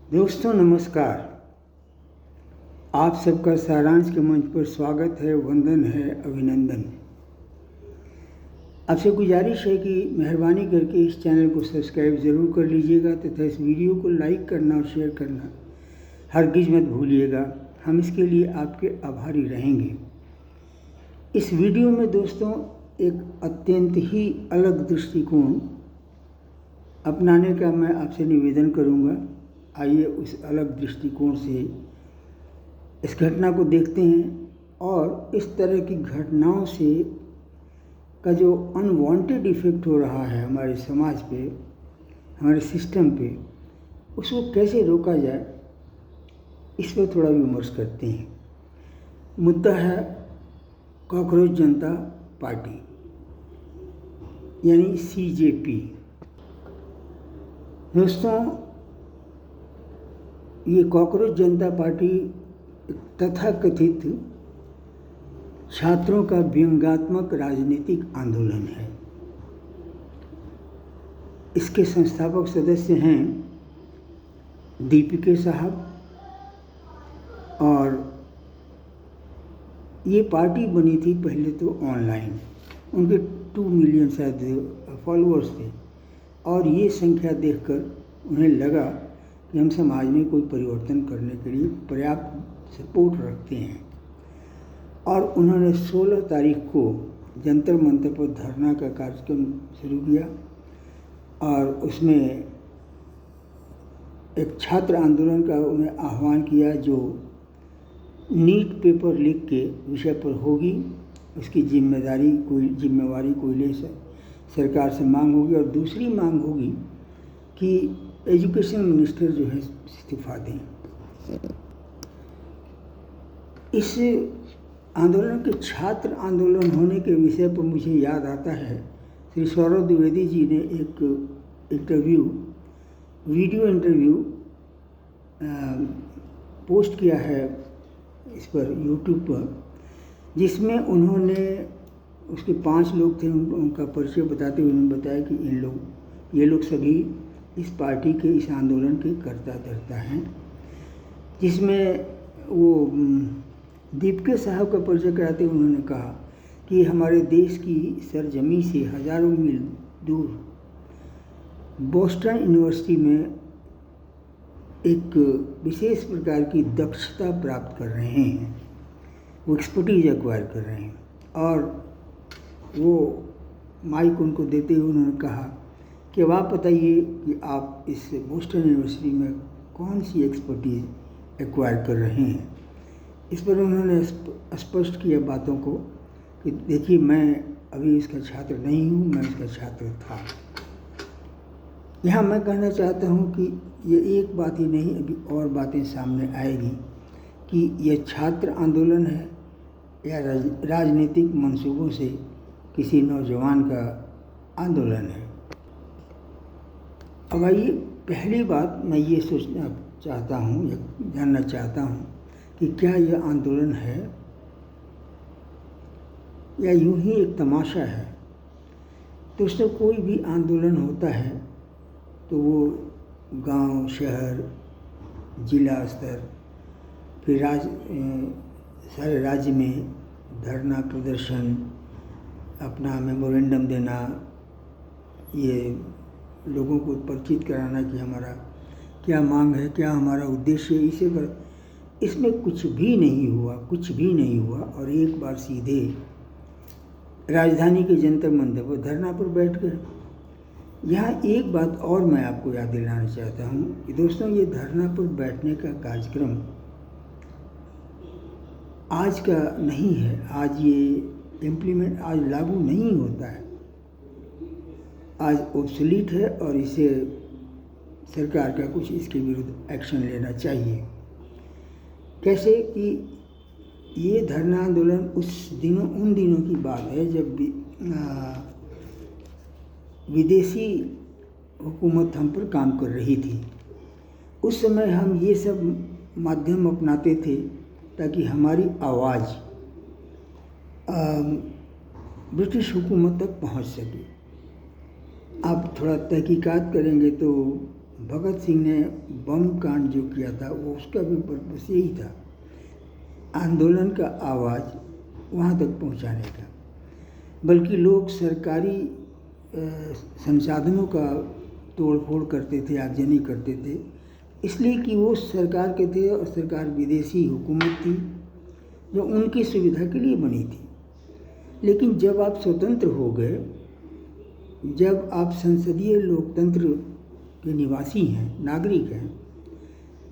दोस्तों नमस्कार। आप सबका सारांश के मंच पर स्वागत है, वंदन है, अभिनंदन। आपसे गुजारिश है कि मेहरबानी करके इस चैनल को सब्सक्राइब ज़रूर कर लीजिएगा तथा इस वीडियो को लाइक करना और शेयर करना हरगिज़ मत भूलिएगा। हम इसके लिए आपके आभारी रहेंगे। इस वीडियो में दोस्तों एक अत्यंत ही अलग दृष्टिकोण अपनाने का मैं आपसे निवेदन करूंगा। आइए उस अलग दृष्टिकोण से इस घटना को देखते हैं और इस तरह की घटनाओं से का जो अनवांटेड इफ़ेक्ट हो रहा है हमारे समाज पे, हमारे सिस्टम पे, उसको कैसे रोका जाए, इस पर थोड़ा विमर्श करते हैं। मुद्दा है कॉकरोच जनता पार्टी यानी CJP। दोस्तों, ये कॉकरोच जनता पार्टी तथाकथित छात्रों का व्यंग्यात्मक राजनीतिक आंदोलन है। इसके संस्थापक सदस्य हैं दीपिके साहब और ये पार्टी बनी थी पहले तो ऑनलाइन। उनके 2 मिलियन शायद फॉलोअर्स थे और ये संख्या देखकर उन्हें लगा कि हम समाज में कोई परिवर्तन करने के लिए पर्याप्त सपोर्ट रखते हैं और उन्होंने 16 तारीख को जंतर मंतर पर धरना का कार्यक्रम शुरू किया और उसमें एक छात्र आंदोलन का उन्हें आह्वान किया जो नीट पेपर लीक के विषय पर होगी, उसकी जिम्मेवारी कोई ले सरकार से मांग होगी और दूसरी मांग होगी कि एजुकेशन मिनिस्टर जो है इस्तीफा दें। इस आंदोलन के छात्र आंदोलन होने के विषय पर मुझे याद आता है श्री सौरभ द्विवेदी जी ने एक वीडियो इंटरव्यू पोस्ट किया है इस पर यूट्यूब पर, जिसमें उन्होंने उसके 5 लोग थे, उनका परिचय बताते हुए उन्होंने बताया कि ये लोग सभी इस पार्टी के इस आंदोलन के कर्ता धर्ता हैं। जिसमें वो दीपिके साहब का परिचय कराते हुए उन्होंने कहा कि हमारे देश की सरजमी से हज़ारों मील दूर बोस्टन यूनिवर्सिटी में एक विशेष प्रकार की दक्षता प्राप्त कर रहे हैं, वो एक्सपर्टीज एक्वायर कर रहे हैं। और वो माइक उनको देते हुए उन्होंने कहा कि अब आप बताइए कि आप इस बोस्टन यूनिवर्सिटी में कौन सी एक्सपर्टीज एक्वायर कर रहे हैं। इस पर उन्होंने स्पष्ट किया बातों को कि देखिए, मैं अभी इसका छात्र नहीं हूँ, मैं इसका छात्र था। यहाँ मैं कहना चाहता हूँ कि ये एक बात ही नहीं, अभी और बातें सामने आएगी कि यह छात्र आंदोलन है या राजनीतिक मंसूबों से किसी नौजवान का आंदोलन है। अब आइए, पहली बात मैं ये सोचना चाहता हूँ या जानना चाहता हूँ कि क्या यह आंदोलन है या यूं ही एक तमाशा है। दोस्तों, कोई भी आंदोलन होता है तो वो गांव, शहर, जिला स्तर, फिर सारे राज्य में धरना प्रदर्शन, अपना मेमोरेंडम देना, ये लोगों को परिचित कराना कि हमारा क्या मांग है, क्या हमारा उद्देश्य है, इसे पर इसमें कुछ भी नहीं हुआ और एक बार सीधे राजधानी के जंतर मंतर पर धरना पर बैठ गए। यहाँ एक बात और मैं आपको याद दिलाना चाहता हूँ कि दोस्तों, ये धरना पर बैठने का कार्यक्रम आज का नहीं है, आज लागू नहीं होता है, आज ऑब्सोलीट है और इसे सरकार का कुछ इसके विरुद्ध एक्शन लेना चाहिए। कैसे कि ये धरना आंदोलन उन दिनों की बात है जब विदेशी हुकूमत हम पर काम कर रही थी। उस समय हम ये सब माध्यम अपनाते थे ताकि हमारी आवाज़ ब्रिटिश हुकूमत तक पहुंच सके। आप थोड़ा तहकीकात करेंगे तो भगत सिंह ने बम कांड जो किया था वो उसका भी पर्पस यही था, आंदोलन का आवाज़ वहाँ तक पहुँचाने का। बल्कि लोग सरकारी संसाधनों का तोड़फोड़ करते थे, आगजनी करते थे, इसलिए कि वो सरकार के थे और सरकार विदेशी हुकूमत थी जो उनकी सुविधा के लिए बनी थी। लेकिन जब आप स्वतंत्र हो गए, जब आप संसदीय लोकतंत्र के निवासी हैं, नागरिक हैं,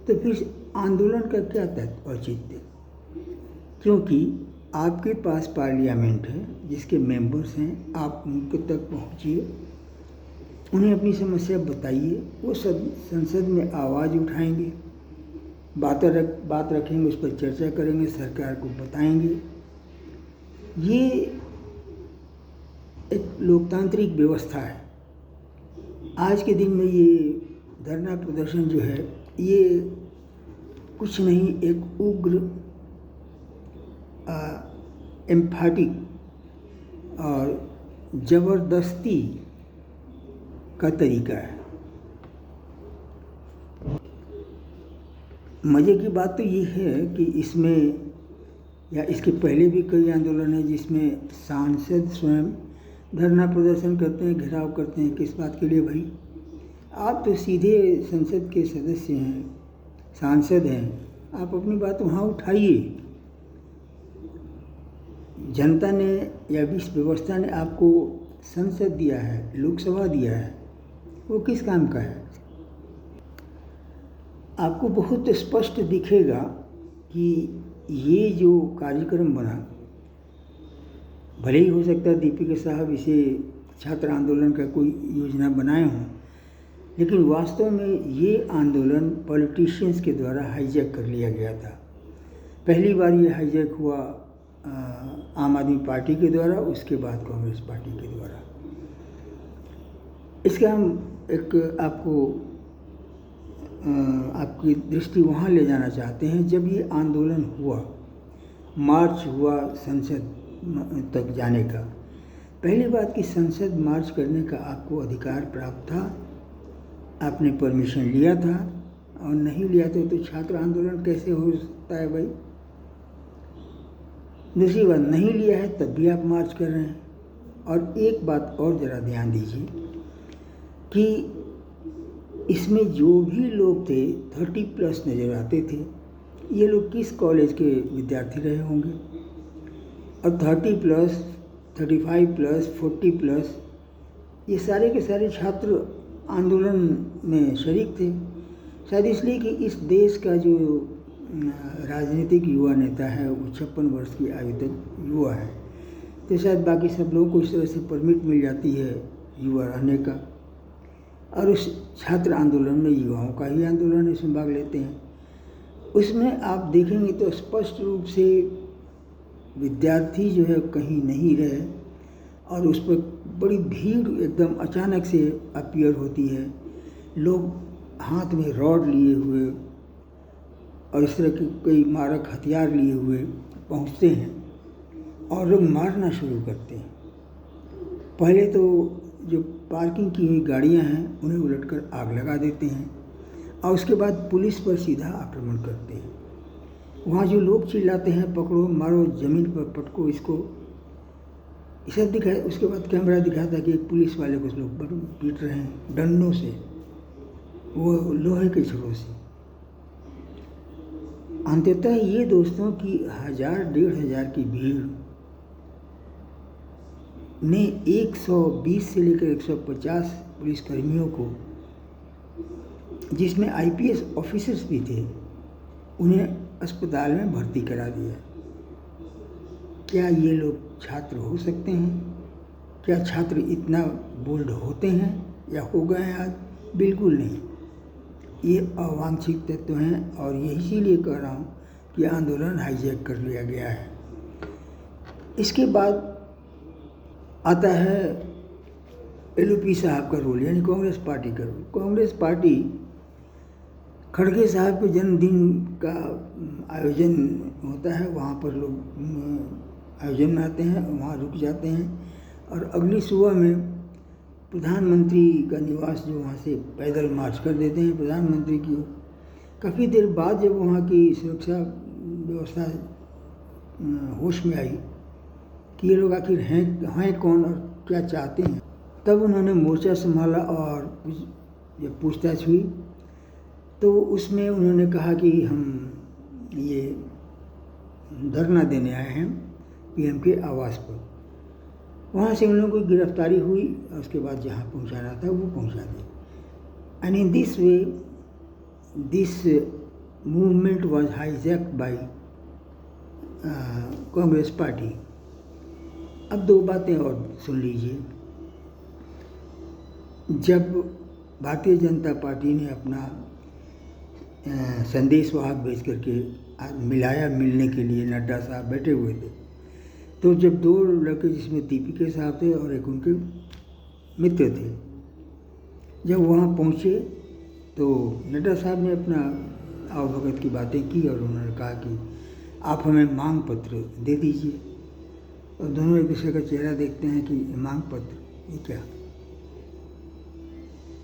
तो फिर आंदोलन का क्या औचित्य? क्योंकि आपके पास पार्लियामेंट है जिसके मेंबर्स हैं, आप उनके तक पहुँचिए, उन्हें अपनी समस्या बताइए, वो सब संसद में आवाज़ उठाएंगे, बात रखेंगे, उस पर चर्चा करेंगे, सरकार को बताएंगे। ये एक लोकतांत्रिक व्यवस्था है। आज के दिन में ये धरना प्रदर्शन जो है ये कुछ नहीं, एक उग्र एम्फाटिक और ज़बरदस्ती का तरीका है। मज़े की बात तो ये है कि इसमें या इसके पहले भी कई आंदोलन हैं जिसमें सांसद स्वयं धरना प्रदर्शन करते हैं, घेराव करते हैं। किस बात के लिए भाई? आप तो सीधे संसद के सदस्य हैं, सांसद हैं, आप अपनी बात वहाँ उठाइए। जनता ने या इस व्यवस्था ने आपको संसद दिया है, लोकसभा दिया है, वो किस काम का है? आपको बहुत स्पष्ट दिखेगा कि ये जो कार्यक्रम बना, भले ही हो सकता है दीपिका साहब इसे छात्र आंदोलन का कोई योजना बनाए हों, लेकिन वास्तव में ये आंदोलन पॉलिटिशियंस के द्वारा हाईजैक कर लिया गया था। पहली बार ये हाईजैक हुआ आम आदमी पार्टी के द्वारा, उसके बाद कांग्रेस पार्टी के द्वारा। इसका हम एक आपकी दृष्टि वहाँ ले जाना चाहते हैं। जब ये आंदोलन हुआ, मार्च हुआ संसद तक जाने का, पहली बात कि संसद मार्च करने का आपको अधिकार प्राप्त था, आपने परमिशन लिया था, और नहीं लिया तो छात्र आंदोलन कैसे हो सकता है भाई? दूसरी बात, नहीं लिया है तब भी आप मार्च कर रहे हैं। और एक बात और ज़रा ध्यान दीजिए कि इसमें जो भी लोग थे 30+ नज़र आते थे, ये लोग किस कॉलेज के विद्यार्थी रहे होंगे? और 30+, 35+, 40+, ये सारे के सारे छात्र आंदोलन में शरीक थे। शायद इसलिए कि इस देश का जो राजनीतिक युवा नेता है वो 56 वर्ष की आयु तक युवा है, तो शायद बाकी सब लोगों को इस तरह से परमिट मिल जाती है युवा रहने का, और उस छात्र आंदोलन में युवाओं का ही आंदोलन इसमें भाग लेते हैं। उसमें आप देखेंगे तो स्पष्ट रूप से विद्यार्थी जो है कहीं नहीं रहे, और उस पर बड़ी भीड़ एकदम अचानक से अपीयर होती है। लोग हाथ में रॉड लिए हुए और इस तरह के कई मारक हथियार लिए हुए पहुंचते हैं और लोग मारना शुरू करते हैं। पहले तो जो पार्किंग की हुई गाड़ियां हैं उन्हें उलटकर आग लगा देते हैं, और उसके बाद पुलिस पर सीधा आक्रमण करते हैं। वहाँ जो लोग चिल्लाते हैं पकड़ो, मारो, ज़मीन पर पटको इसको, ये सब दिखाया। उसके बाद कैमरा दिखाता कि एक पुलिस वाले को लोग पीट रहे हैं डंडों से, वो लोहे के छड़ों से। अंततः ये दोस्तों की 1000-1500 की भीड़ ने 120 से लेकर 150 पुलिसकर्मियों को, जिसमें IPS ऑफिसर्स भी थे, उन्हें अस्पताल में भर्ती करा दिया। क्या ये लोग छात्र हो सकते हैं? क्या छात्र इतना बोल्ड होते हैं या हो गए हैं आज? बिल्कुल नहीं। ये अवांछित तत्व हैं, और ये इसीलिए कह रहा हूँ कि आंदोलन हाईजैक कर लिया गया है। इसके बाद आता है LOP साहब का रोल, यानी कांग्रेस पार्टी का रोल। कांग्रेस पार्टी खड़गे साहब के जन्मदिन का आयोजन होता है, वहाँ पर लोग आयोजन में आते हैं, वहाँ रुक जाते हैं, और अगली सुबह में प्रधानमंत्री का निवास जो वहाँ से पैदल मार्च कर देते हैं प्रधानमंत्री की। काफ़ी देर बाद जब वहाँ की सुरक्षा व्यवस्था होश में आई कि ये लोग आखिर हैं कौन और क्या चाहते हैं, तब उन्होंने मोर्चा संभाला और जब पूछताछ हुई तो उसमें उन्होंने कहा कि हम ये धरना देने आए हैं पीएम के आवास पर। वहाँ से उन लोगों की गिरफ्तारी हुई और उसके बाद जहाँ पहुँचाना था वो पहुँचा दिया। And in this way this movement was hijacked by Congress party. अब दो बातें और सुन लीजिए। जब भारतीय जनता पार्टी ने अपना संदेश वाहक भेज करके मिलने के लिए नड्डा साहब बैठे हुए थे, तो जब दो लड़के जिसमें दीपिके साहब थे और एक उनके मित्र थे, जब वहाँ पहुँचे तो नड्डा साहब ने अपना आवभगत की बातें की और उन्होंने कहा कि आप हमें मांग पत्र दे दीजिए। और दोनों एक दूसरे का चेहरा देखते हैं कि मांग पत्र ये क्या।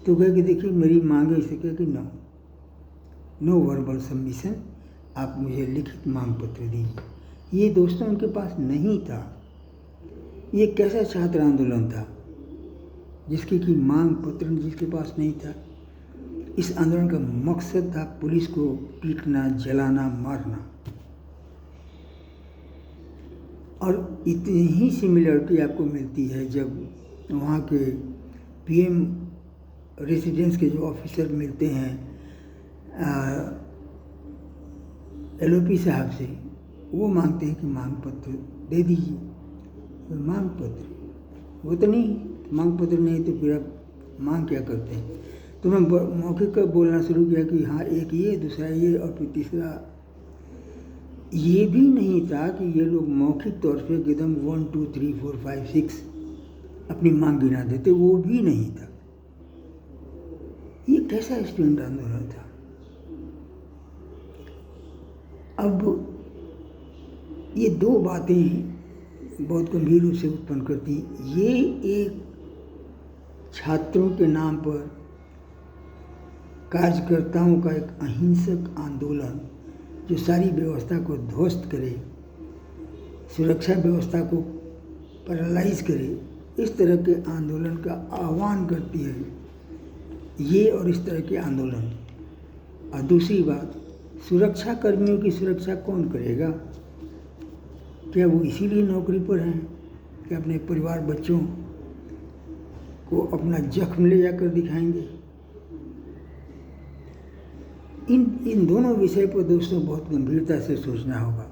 तो कहे कि देखिए मेरी मांग है, इसे कहे कि नो वर्बल सबमिशन, आप मुझे लिखित मांग पत्र दीजिए। ये दोस्तों उनके पास नहीं था। ये कैसा छात्र आंदोलन था जिसकी कि मांग पत्र जिसके पास नहीं था। इस आंदोलन का मकसद था पुलिस को पीटना, जलाना, मारना। और इतनी ही सिमिलरिटी आपको मिलती है जब वहाँ के पीएम रेसिडेंस के जो ऑफिसर मिलते हैं एलओपी साहब से, वो मांगते हैं कि मांग पत्र दे दीजिए। तो मांग पत्र वो तो नहीं, मांग पत्र नहीं तो फिर आप मांग क्या करते हैं। तो मैं मौखिक का बोलना शुरू किया कि हाँ एक ये, दूसरा ये और फिर तीसरा ये भी नहीं था कि ये लोग मौखिक तौर पे एकदम 1 2 3 4 5 6 अपनी मांग गिना देते, वो भी नहीं था। ये कैसा स्टूडेंट आंदोलन था। अब ये दो बातें बहुत गंभीर रूप से उत्पन्न करती। ये एक छात्रों के नाम पर कार्यकर्ताओं का एक अहिंसक आंदोलन जो सारी व्यवस्था को ध्वस्त करे, सुरक्षा व्यवस्था को पैरालाइज करे, इस तरह के आंदोलन का आह्वान करती है ये और इस तरह के आंदोलन। और दूसरी बात, सुरक्षा कर्मियों की सुरक्षा कौन करेगा? क्या वो इसीलिए नौकरी पर हैं कि अपने परिवार बच्चों को अपना जख्म ले जाकर दिखाएंगे? इन दोनों विषय पर दोस्तों बहुत गंभीरता से सोचना होगा।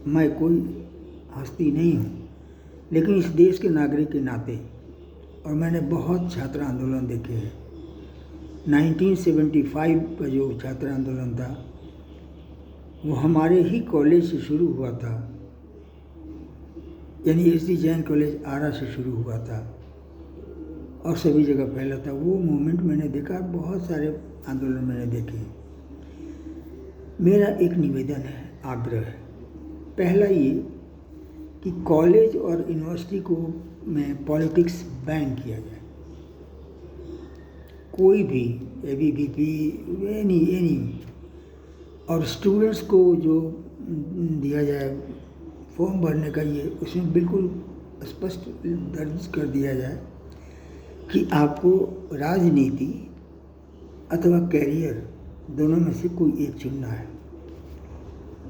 मैं कोई हस्ती नहीं हूँ, लेकिन इस देश के नागरिक के नाते, और मैंने बहुत छात्र आंदोलन देखे हैं। 1975 का जो छात्र आंदोलन था वो हमारे ही कॉलेज से शुरू हुआ था, यानी एसडी जैन कॉलेज आरा से शुरू हुआ था और सभी जगह फैला था। वो मूवमेंट मैंने देखा, बहुत सारे आंदोलन मैंने देखे। मेरा एक निवेदन है, आग्रह है। पहला ये कि कॉलेज और यूनिवर्सिटी को में पॉलिटिक्स बैन किया जाए। कोई भी एबीवीपी एनी और स्टूडेंट्स को जो दिया जाए फॉर्म भरने का, ये उसमें बिल्कुल स्पष्ट दर्ज कर दिया जाए कि आपको राजनीति अथवा कैरियर दोनों में से कोई एक चुनना है।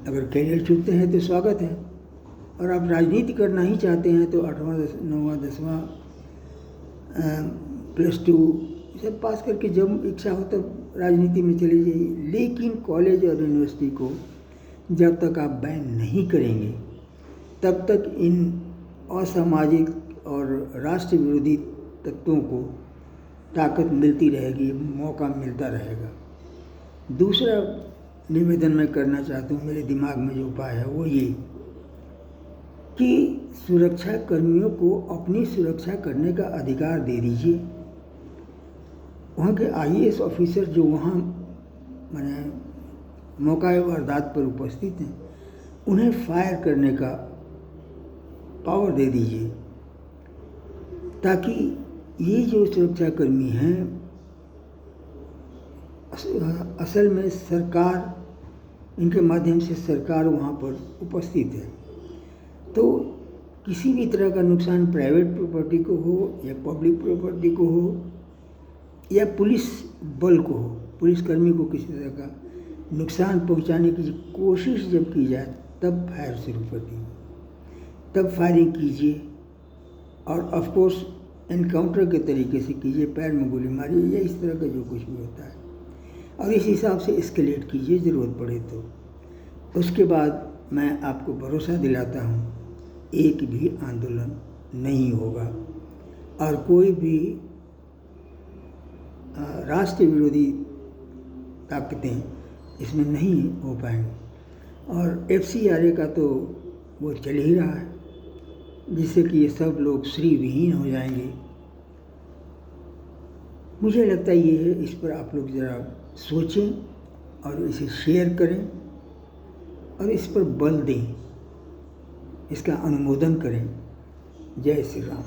अगर कैरियर चुनते हैं तो स्वागत है, और आप राजनीति करना ही चाहते हैं तो 8वां 9वां 10वां +2 सब पास करके जब इच्छा हो तब राजनीति में चले जाइए। लेकिन कॉलेज और यूनिवर्सिटी को जब तक आप बैन नहीं करेंगे तब तक इन असामाजिक और राष्ट्र विरोधी तत्वों को ताकत मिलती रहेगी, मौका मिलता रहेगा। दूसरा निवेदन मैं करना चाहता हूँ, मेरे दिमाग में जो उपाय है वो ये कि सुरक्षा कर्मियों को अपनी सुरक्षा करने का अधिकार दे दीजिए। वहाँ के आईएएस ऑफिसर जो वहाँ माने मौका वारदात पर उपस्थित हैं, उन्हें फायर करने का पावर दे दीजिए, ताकि ये जो सुरक्षाकर्मी हैं असल में सरकार, इनके माध्यम से सरकार वहाँ पर उपस्थित है। तो किसी भी तरह का नुकसान प्राइवेट प्रॉपर्टी को हो या पब्लिक प्रॉपर्टी को हो या पुलिस बल को हो, पुलिसकर्मी को किसी तरह का नुकसान पहुंचाने की कोशिश जब की जाए तब फायर शुरू कर दीजिए, तब फायरिंग कीजिए और ऑफ कोर्स एनकाउंटर के तरीके से कीजिए, पैर में गोली मारिए या इस तरह का जो कुछ भी होता है, और इस हिसाब से एस्केलेट कीजिए ज़रूरत पड़े तो। उसके बाद मैं आपको भरोसा दिलाता हूँ एक भी आंदोलन नहीं होगा और कोई भी राष्ट्र विरोधी ताकतें इसमें नहीं हो पाएंगी। और FCRA का तो वो चल ही रहा है, जिससे कि ये सब लोग श्री विहीन हो जाएंगे। मुझे लगता है ये है, इस पर आप लोग ज़रा सोचें और इसे शेयर करें और इस पर बल दें, इसका अनुमोदन करें। जय श्री राम।